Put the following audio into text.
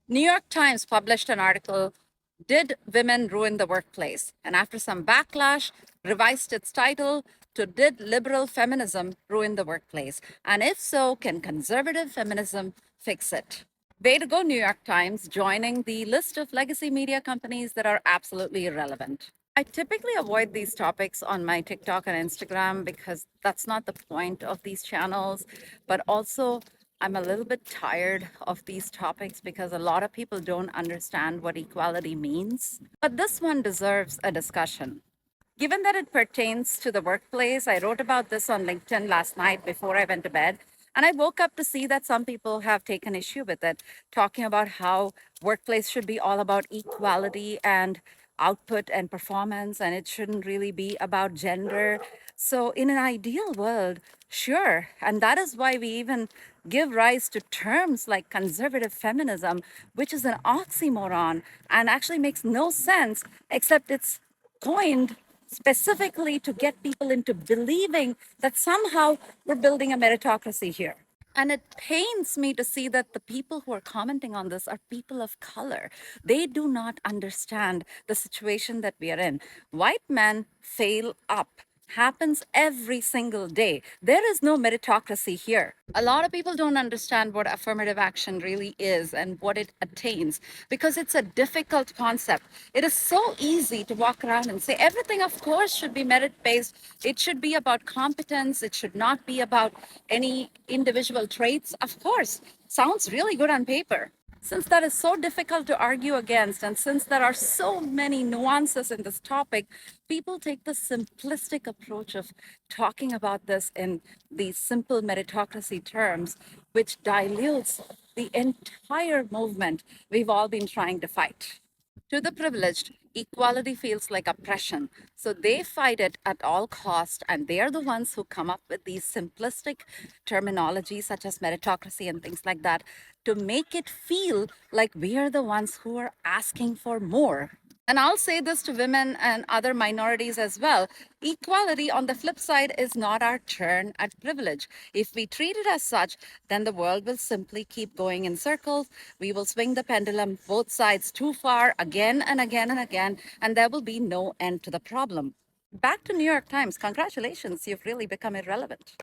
New York Times published an article, Did Women Ruin the Workplace? And after some backlash, revised its title to Did Liberal Feminism Ruin the Workplace? And if so, can conservative feminism fix it? Way to go, New York Times, joining the list of legacy media companies that are absolutely irrelevant. I typically avoid these topics on my TikTok and Instagram because that's not the point of these channels. But also, I'm a little bit tired of these topics because a lot of people don't understand what equality means. But this one deserves a discussion. Given that it pertains to the workplace, I wrote about this on LinkedIn last night before I went to bed. And I woke up to see that some people have taken issue with it, talking about how workplace should be all about equality and output and performance, and it shouldn't really be about gender. So, in an ideal world, sure. And that is why we even give rise to terms like conservative feminism, which is an oxymoron and actually makes no sense, except it's coined specifically to get people into believing that somehow we're building a meritocracy here. And it pains me to see that the people who are commenting on this are people of color. They do not understand the situation that we are in. White men fail up happens every single day. There is no meritocracy here. A lot of people don't understand what affirmative action really is and what it attains because it's a difficult concept. It is so easy to walk around and say everything, of course, should be merit based. It should be about competence. It should not be about any individual traits. Of course, sounds really good on paper. Since that is so difficult to argue against, and since there are so many nuances in this topic, people take the simplistic approach of talking about this in these simple meritocracy terms, which dilutes the entire movement we've all been trying to fight. To the privileged, equality feels like oppression. So they fight it at all cost, and they are the ones who come up with these simplistic terminologies such as meritocracy and things like that to make it feel like we are the ones who are asking for more. And I'll say this to women and other minorities as well. Equality, on the flip side, is not our turn at privilege. If we treat it as such, then the world will simply keep going in circles. We will swing the pendulum both sides too far again and again and again, and there will be no end to the problem. Back to New York Times. Congratulations, you've really become irrelevant.